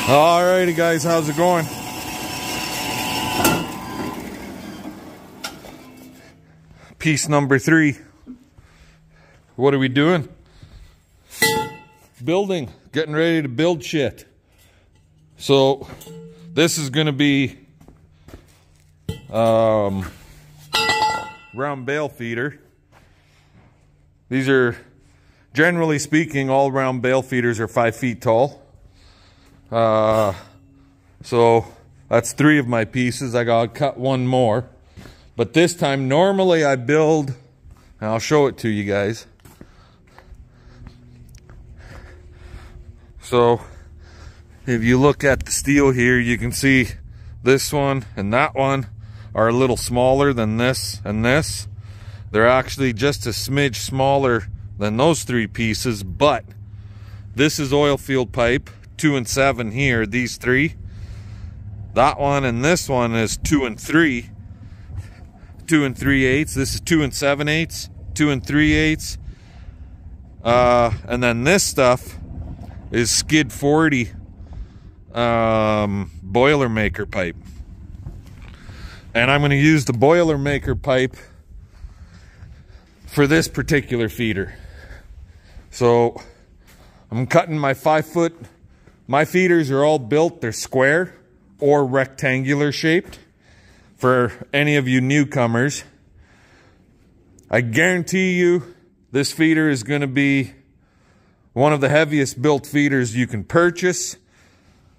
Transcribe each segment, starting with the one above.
Alrighty guys, how's it going? Piece number 3. What are we doing? Building, getting ready to build shit. So this is gonna be round bale feeder. These are, generally speaking, all round bale feeders are 5 feet tall. So that's 3 of my pieces. I gotta cut one more. But this time, normally I build, and I'll show it to you guys. So if you look at the steel here, you can see this one and that one are a little smaller than this and this. They're actually just a smidge smaller than those 3 pieces, but this is oil field pipe, 2 and 7 here, these 3. That one and this one is 2 and 3. 2 and 3/8. This is 2 and 7/8. 2 and 3/8. And then this stuff is Skid 40 Boilermaker pipe. And I'm going to use the Boilermaker pipe for this particular feeder. So I'm cutting my 5 foot. My feeders are all built, they're square or rectangular shaped. For any of you newcomers, I guarantee you this feeder is going to be one of the heaviest built feeders you can purchase.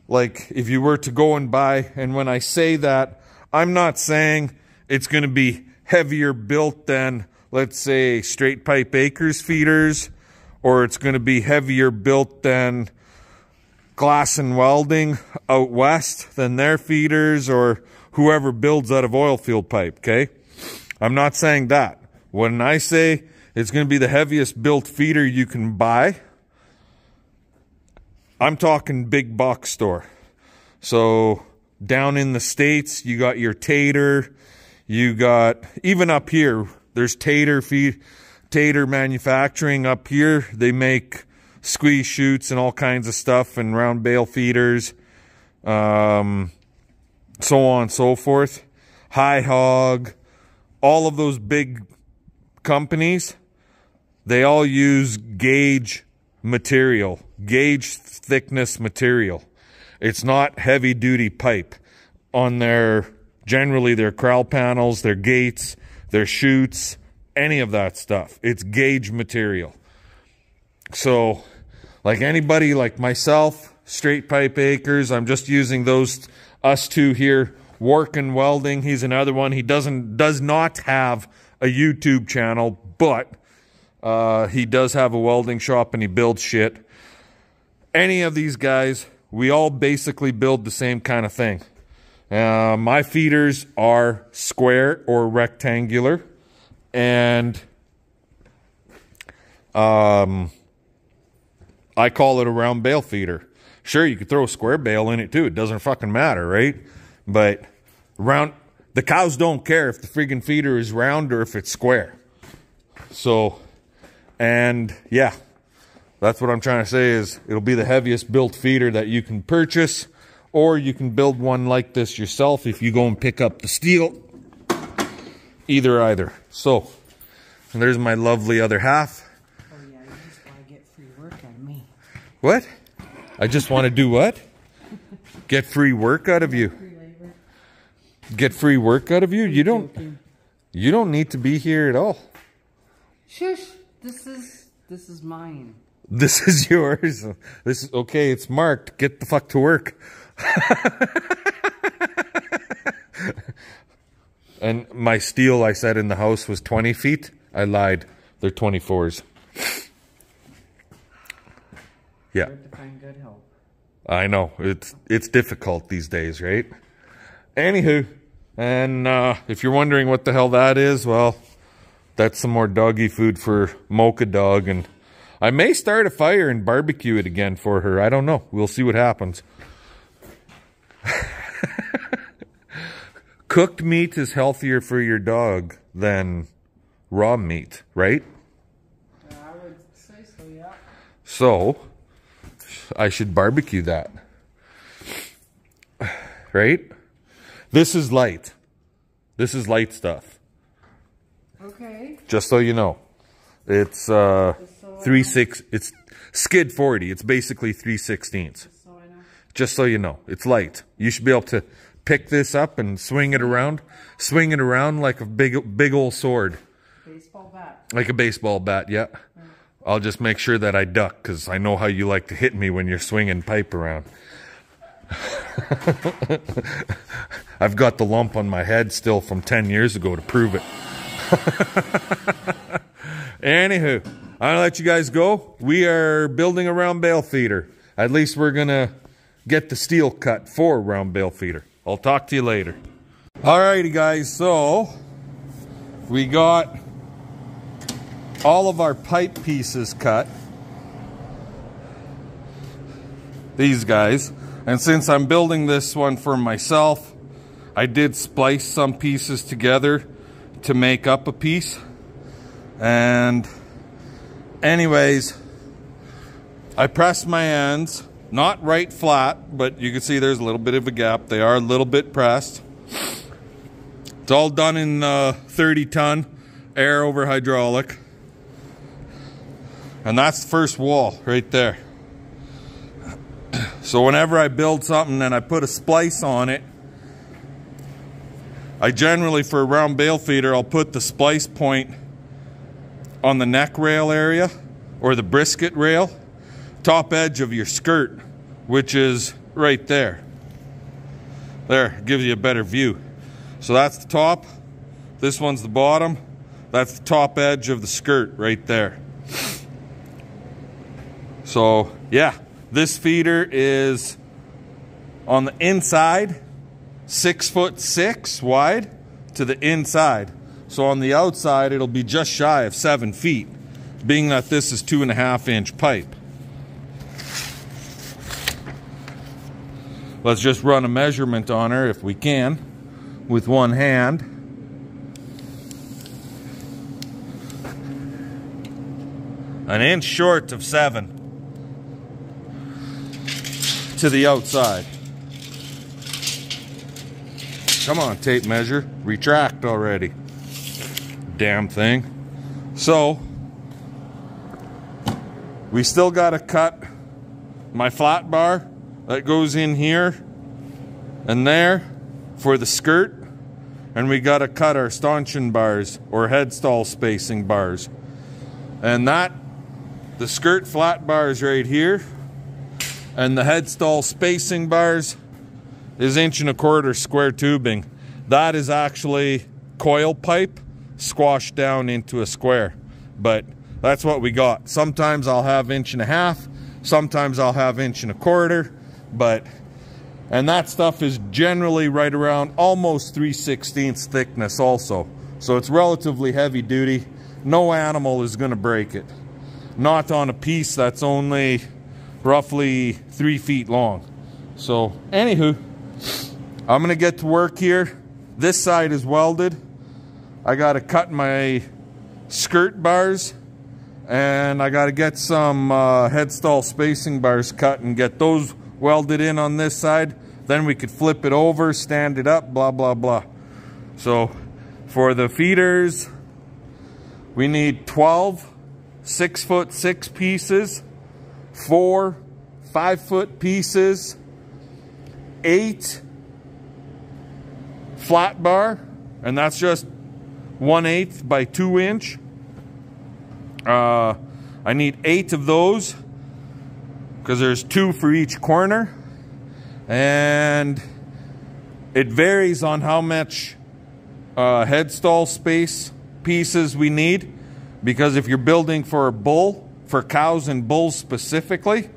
Like if you were to go and buy, and when I say that, I'm not saying it's going to be heavier built than, let's say, Straight Pipe Acres feeders, or it's going to be heavier built than Glass and Welding out west than their feeders, or whoever builds out of oil field pipe, okay? I'm not saying that. When I say it's going to be the heaviest built feeder you can buy, I'm talking big box store. So down in the States, you got your Tater, you got, even up here, there's Tater manufacturing up here. They make squeeze chutes and all kinds of stuff and round bale feeders, so on and so forth. High Hog, all of those big companies, they all use gauge material, gauge thickness material. It's not heavy duty pipe on their, generally their corral panels, their gates, their chutes, any of that stuff. It's gauge material. So like anybody like myself, Straight Pipe Acres, I'm just using those, us 2 here. Working Welding, he's another one. He does not have a YouTube channel, but he does have a welding shop and he builds shit. Any of these guys, we all basically build the same kind of thing. My feeders are square or rectangular, and I call it a round bale feeder. Sure, you could throw a square bale in it too. It doesn't fucking matter, right? But the cows don't care if the friggin' feeder is round or if it's square. So, and yeah, that's what I'm trying to say is it'll be the heaviest built feeder that you can purchase, or you can build one like this yourself if you go and pick up the steel. Either. So, and there's my lovely other half. What? I just want to do what? Get free work out of you. Get free work out of you? You don't need to be here at all. Shush. This is mine. This is yours. This is okay, it's marked. Get the fuck to work. And my steel I said in the house was 20 feet. I lied. They're 24s. Yeah. To find good help. I know. It's difficult these days, right? Anywho, and if you're wondering what the hell that is, well, that's some more doggy food for Mocha Dog, and I may start a fire and barbecue it again for her. I don't know. We'll see what happens. Cooked meat is healthier for your dog than raw meat, right? I would say so, yeah. So I should barbecue that. right? This is light. This is light stuff. Okay. Just so you know. It's it's skid 40. It's basically 3/16. So I know. Just so you know. It's light. You should be able to pick this up and swing it around. Swing it around like a big old sword. Baseball bat. Like a baseball bat, yeah. I'll just make sure that I duck, because I know how you like to hit me when you're swinging pipe around. I've got the lump on my head still from 10 years ago to prove it. Anywho, I'll let you guys go. We are building a round bale feeder. At least we're going to get the steel cut for a round bale feeder. I'll talk to you later. Alrighty guys, so we got all of our pipe pieces cut. These guys. And since I'm building this one for myself, I did splice some pieces together to make up a piece. And anyways, I pressed my ends, not right flat, but you can see there's a little bit of a gap. They are a little bit pressed. It's all done in 30-ton air over hydraulic. And that's the first wall right there. So whenever I build something and I put a splice on it, I generally, for a round bale feeder, I'll put the splice point on the neck rail area or the brisket rail, top edge of your skirt, which is right there. There, gives you a better view. So that's the top, this one's the bottom, that's the top edge of the skirt right there. So yeah, this feeder is on the inside, 6'6" wide to the inside. So on the outside, it'll be just shy of 7 feet, being that this is 2.5-inch pipe. Let's just run a measurement on her if we can with one hand. An inch short of 7 to the outside. Come on, tape measure. Retract already. Damn thing. So, we still got to cut my flat bar that goes in here and there for the skirt. And we got to cut our stanchion bars or headstall spacing bars. And that, the skirt flat bar is right here. And the headstall spacing bars is 1.25" square tubing. That is actually coil pipe squashed down into a square. But that's what we got. Sometimes I'll have 1.5 inches, sometimes I'll have 1.25 inches, and that stuff is generally right around almost 3/16 thickness also. So it's relatively heavy duty. No animal is gonna break it. Not on a piece that's only roughly 3 feet long. So anywho, I'm gonna get to work here. This side is welded. I gotta cut my skirt bars and I gotta get some headstall spacing bars cut and get those welded in on this side. Then we could flip it over, stand it up, blah, blah, blah. So for the feeders, we need 12 6'6" pieces, 4 5-foot pieces, 8 flat bar, and that's just 1/8 by 2 inch. I need 8 of those because there's 2 for each corner, and it varies on how much headstall space pieces we need, because if you're building for a bull, for cows and bulls specifically,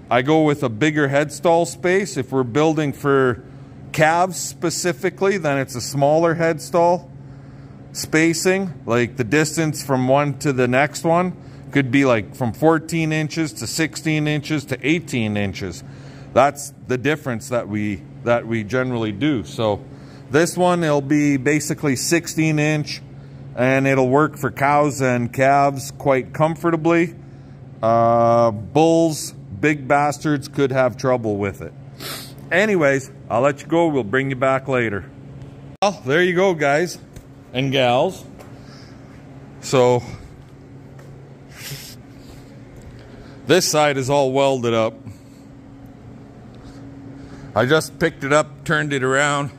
I go with a bigger headstall space. If we're building for calves specifically, then it's a smaller headstall spacing. Like the distance from one to the next one could be like from 14 inches to 16 inches to 18 inches. That's the difference that we generally do. So this one, it'll be basically 16-inch, and it'll work for cows and calves quite comfortably. Bulls, big bastards, could have trouble with it. Anyways, I'll let you go. We'll bring you back later. Well, there you go, guys and gals. So this side is all welded up. I just picked it up, turned it around,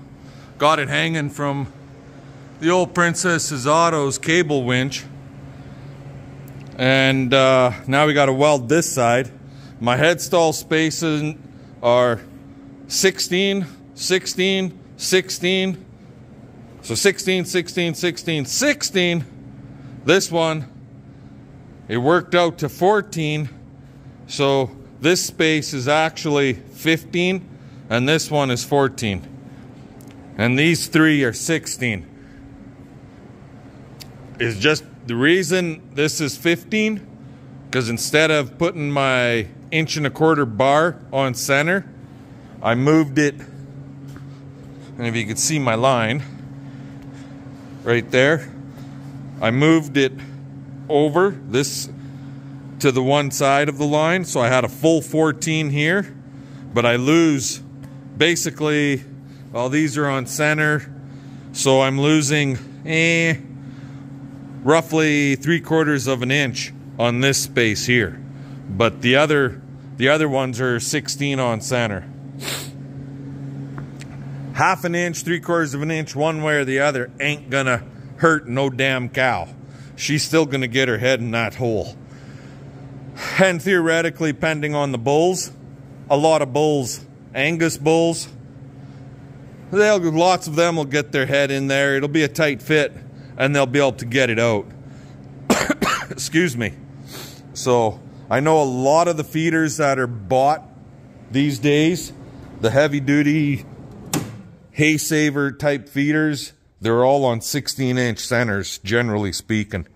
got it hanging from the old Princess's Autos cable winch. And now we got to weld this side. My head stall spaces are 16, 16, 16. So 16, 16, 16, 16. This one, it worked out to 14. So this space is actually 15 and this one is 14. And these three are 16. It's just the reason this is 15, because instead of putting my 1.25 inch bar on center, I moved it, and if you could see my line right there, I moved it over this to the one side of the line, so I had a full 14 here, but I lose basically, well, these are on center, so I'm losing roughly 3/4 of an inch on this space here, but the other ones are 16 on center. 1/2 inch, 3/4 of an inch, one way or the other ain't gonna hurt no damn cow. She's still gonna get her head in that hole. And theoretically, depending on the bulls, a lot of bulls, Angus bulls, lots of them will get their head in there. It'll be a tight fit and they'll be able to get it out. Excuse me. So I know a lot of the feeders that are bought these days, the heavy duty hay saver type feeders, they're all on 16-inch centers, generally speaking.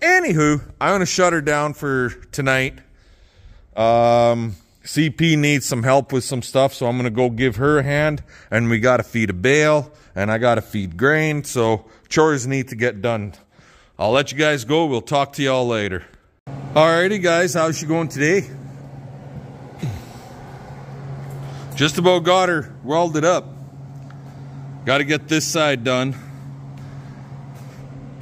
Anywho, I'm going to shut her down for tonight. CP needs some help with some stuff, so I'm going to go give her a hand. And we got to feed a bale, and I got to feed grain, so chores need to get done. I'll let you guys go. We'll talk to y'all later. Alrighty, guys, how's she going today? Just about got her welded up. Got to get this side done.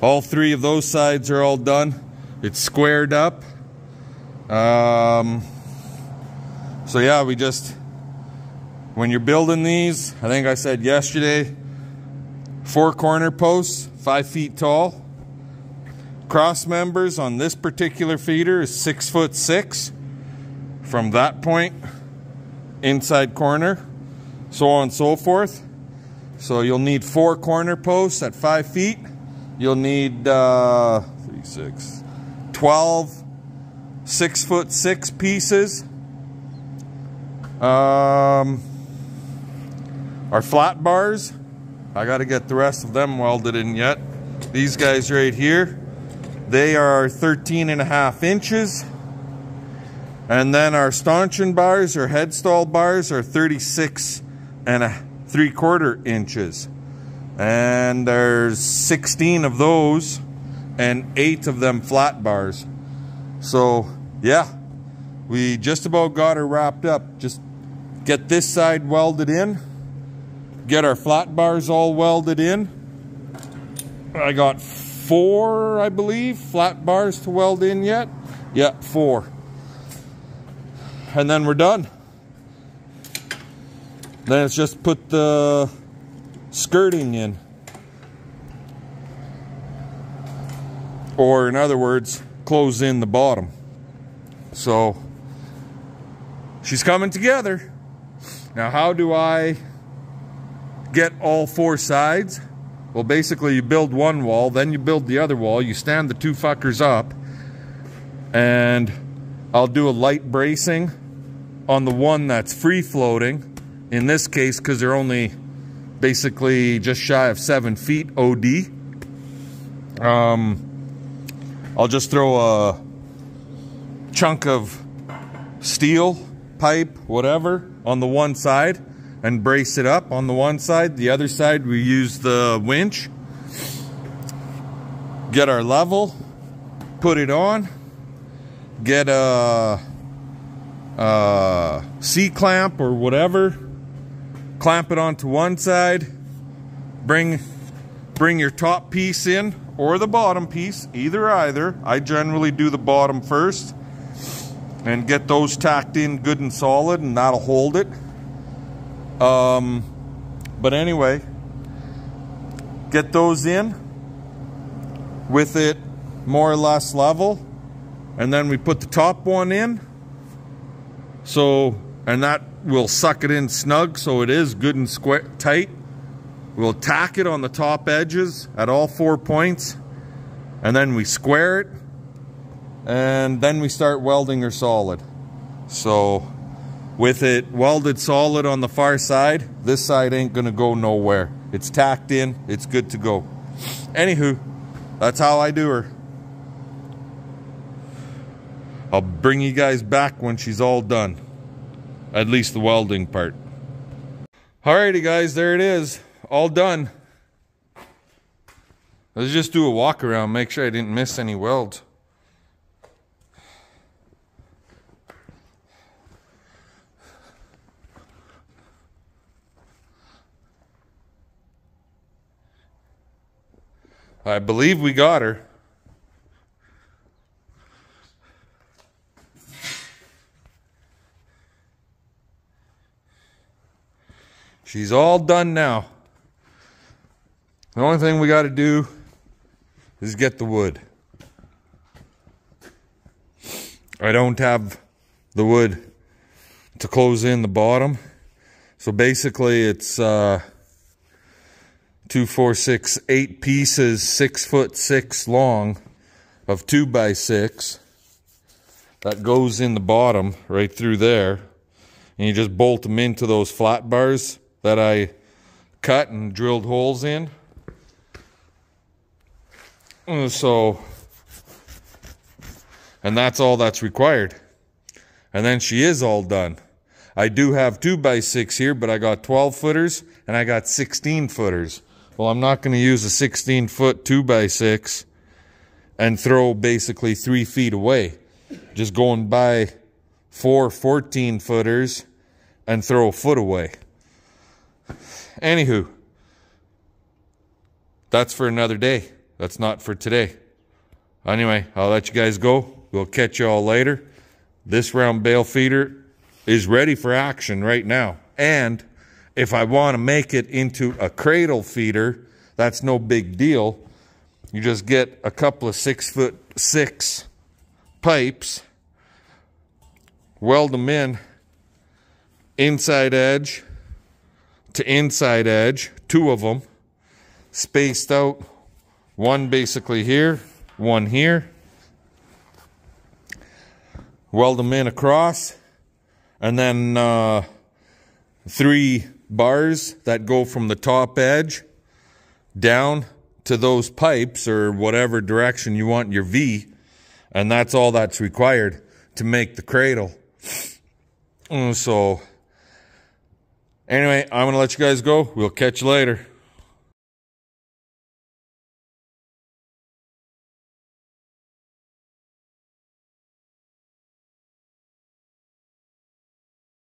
All three of those sides are all done. It's squared up. So yeah, we just, when you're building these, I think I said yesterday, 4 corner posts, 5 feet tall. Cross members on this particular feeder is 6'6" from that point, inside corner, so on and so forth. So you'll need 4 corner posts at 5 feet. You'll need 12 6'6" pieces. Our flat bars, I got to get the rest of them welded in yet. These guys right here, they are 13.5 inches. And then our stanchion bars or head stall bars are 36.75 inches. And there's 16 of those and 8 of them flat bars. So yeah, we just about got her wrapped up. Just get this side welded in, get our flat bars all welded in. I got 4, I believe, flat bars to weld in yet. Yeah, 4. And then we're done. Then it's just put the skirting in. Or in other words, close in the bottom. So she's coming together. Now how do I get all 4 sides? Well, basically you build one wall, then you build the other wall, you stand the 2 fuckers up, and I'll do a light bracing on the one that's free floating. In this case, because they're only basically just shy of 7 feet OD. I'll just throw a chunk of steel, pipe, whatever, on the one side and brace it up on the one side. The other side, we use the winch. Get our level, put it on, get a C-clamp or whatever, clamp it onto one side, bring your top piece in, or the bottom piece, either. I generally do the bottom first and get those tacked in good and solid, and that'll hold it. But anyway, get those in with it more or less level, and then we put the top one in, and that will suck it in snug so it is good and square tight. We'll tack it on the top edges at all 4 points, and then we square it, and then we start welding her solid. So with it welded solid on the far side, this side ain't gonna go nowhere. It's tacked in, it's good to go. Anywho, that's how I do her. I'll bring you guys back when she's all done. At least the welding part. Alrighty guys, there it is. All done. Let's just do a walk around, make sure I didn't miss any welds. I believe we got her. She's all done now. The only thing we got to do is get the wood. I don't have the wood to close in the bottom. So basically it's 2, 4, 6, 8 pieces, 6'6" long of 2x6 that goes in the bottom right through there, and you just bolt them into those flat bars that I cut and drilled holes in. And that's all that's required. And then she is all done. I do have 2x6 here, but I got 12 footers and I got 16 footers. Well, I'm not going to use a 16-foot 2x6 and throw basically 3 feet away. Just go and buy 4 14-footers and throw a foot away. Anywho, that's for another day. That's not for today. Anyway, I'll let you guys go. We'll catch you all later. This round bale feeder is ready for action right now. And if I want to make it into a cradle feeder, that's no big deal. You just get a couple of 6'6" pipes, weld them in inside edge to inside edge, 2 of them, spaced out, one basically here, one here. Weld them in across, and then 3 bars that go from the top edge down to those pipes or whatever direction you want your V, and that's all that's required to make the cradle. So anyway, I'm gonna let you guys go. We'll catch you later.